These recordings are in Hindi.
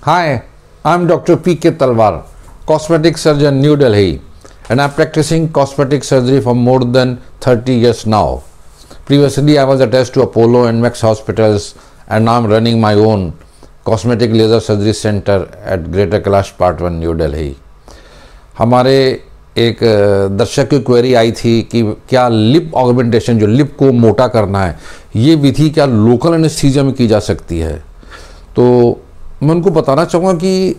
Hi, I'm Dr. P.K. Talwar, cosmetic surgeon, New Delhi, and I'm practicing cosmetic surgery for more than 30 years now. Previously, I was attached to Apollo and Max hospitals, and now I'm running my own cosmetic laser surgery center at Greater Kailash Part 1, New Delhi. हमारे एक दर्शक की क्वेरी आई थी कि क्या लिप ऑगमेंटेशन, जो लिप को मोटा करना है, ये विधि क्या लोकल एनेस्थीसिया में की जा सकती है। तो मैं उनको बताना चाहूँगा कि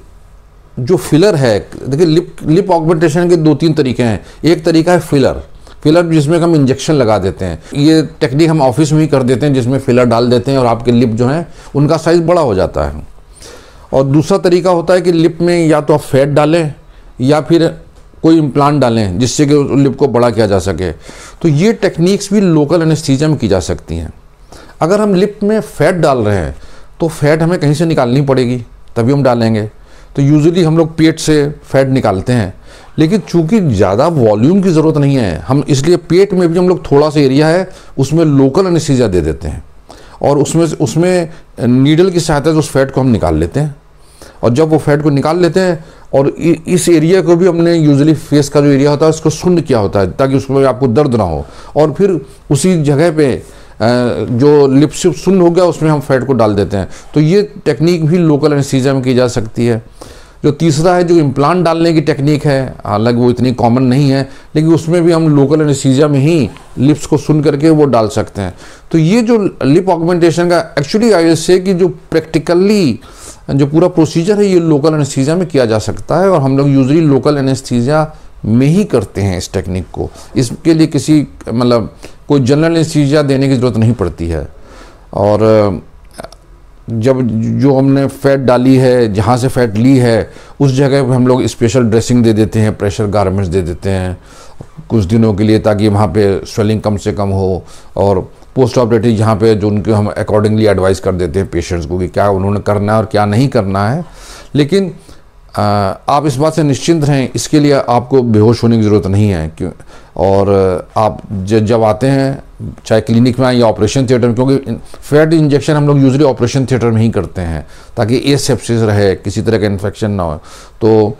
जो फिलर है, देखिए लिप ऑगमेंटेशन के दो तीन तरीके हैं। एक तरीका है फिलर जिसमें हम इंजेक्शन लगा देते हैं। ये टेक्निक हम ऑफिस में ही कर देते हैं, जिसमें फिलर डाल देते हैं और आपके लिप जो हैं उनका साइज़ बड़ा हो जाता है। और दूसरा तरीका होता है कि लिप में या तो आप फैट डालें या फिर कोई इम्प्लांट डालें जिससे कि लिप को बड़ा किया जा सके। तो ये टेक्निक्स भी लोकल एनेस्थीसिया में की जा सकती हैं। अगर हम लिप में फ़ैट डाल रहे हैं तो फैट हमें कहीं से निकालनी पड़ेगी, तभी हम डालेंगे। तो यूजुअली हम लोग पेट से फैट निकालते हैं, लेकिन चूंकि ज़्यादा वॉल्यूम की ज़रूरत नहीं है, हम इसलिए पेट में भी हम लोग थोड़ा सा एरिया है उसमें लोकल एनेस्थीसिया दे देते हैं और उसमें नीडल की सहायता से उस फैट को हम निकाल लेते हैं। और जब वो फैट को निकाल लेते हैं और इस एरिया को भी हमने यूजुअली फेस का जो एरिया होता है उसको शून्य किया होता है ताकि उसमें आपको दर्द ना हो, और फिर उसी जगह पे जो लिप से शून्य हो गया उसमें हम फैट को डाल देते हैं। तो ये टेक्निक भी लोकल एनेस्थीसिया में की जा सकती है। जो तीसरा है, जो इम्प्लांट डालने की टेक्निक है, हालांकि वो इतनी कॉमन नहीं है, लेकिन उसमें भी हम लोकल एनेस्थीसिया में ही लिप्स को सुन करके वो डाल सकते हैं। तो ये जो लिप ऑगमेंटेशन का एक्चुअली आई से कि जो प्रैक्टिकली जो पूरा प्रोसीजर है ये लोकल एनेस्थीसिया में किया जा सकता है, और हम लोग यूजुअली लोकल एनेस्थीसिया में ही करते हैं इस टेक्निक को। इसके लिए किसी कोई जनरल एनेस्थीसिया देने की ज़रूरत नहीं पड़ती है। और जब जो हमने फैट डाली है, जहाँ से फैट ली है, उस जगह पे हम लोग स्पेशल ड्रेसिंग दे देते हैं, प्रेशर गारमेंट्स दे देते हैं कुछ दिनों के लिए, ताकि वहाँ पे स्वेलिंग कम से कम हो। और पोस्ट ऑपरेटिव जहाँ पे जो उनके हम अकॉर्डिंगली एडवाइस कर देते हैं पेशेंट्स को कि क्या उन्होंने करना है और क्या नहीं करना है। लेकिन आप इस बात से निश्चिंत रहें, इसके लिए आपको बेहोश होने की ज़रूरत नहीं है। क्यों? और आप जब आते हैं, चाहे क्लिनिक में आए या ऑपरेशन थिएटर में, क्योंकि फैट इंजेक्शन हम लोग यूजुअली ऑपरेशन थिएटर में ही करते हैं ताकि एसेप्सिस रहे, किसी तरह का इन्फेक्शन ना हो। तो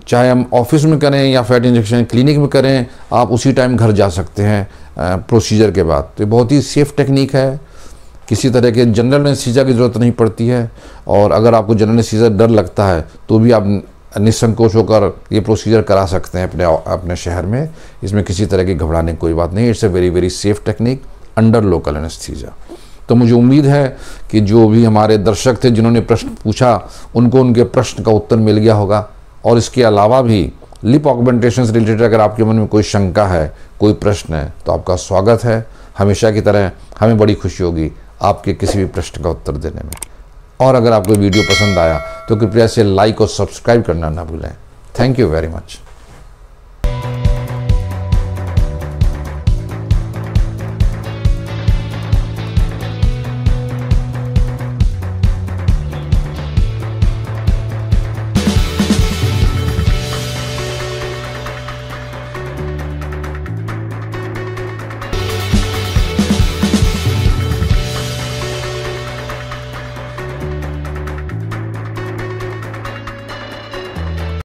चाहे हम ऑफिस में करें या फैट इंजेक्शन क्लिनिक में करें, आप उसी टाइम घर जा सकते हैं प्रोसीजर के बाद। तो बहुत ही सेफ टेक्निक है, किसी तरह के जनरल एनेस्थीसिया की ज़रूरत नहीं पड़ती है। और अगर आपको जनरल एनेस्थीसिया डर लगता है तो भी आप निसंकोच होकर ये प्रोसीजर करा सकते हैं अपने शहर में। इसमें किसी तरह की घबराने की कोई बात नहीं। It's a very very safe technique under local anaesthesia. तो मुझे उम्मीद है कि जो भी हमारे दर्शक थे जिन्होंने प्रश्न पूछा, उनको उनके प्रश्न का उत्तर मिल गया होगा। और इसके अलावा भी लिप ऑगमेंटेशन से रिलेटेड अगर आपके मन में कोई शंका है, कोई प्रश्न है, तो आपका स्वागत है। हमेशा की तरह हमें बड़ी खुशी होगी आपके किसी भी प्रश्न का उत्तर देने में। और अगर आपको वीडियो पसंद आया तो कृपया से लाइक और सब्सक्राइब करना ना भूलें। Thank you very much.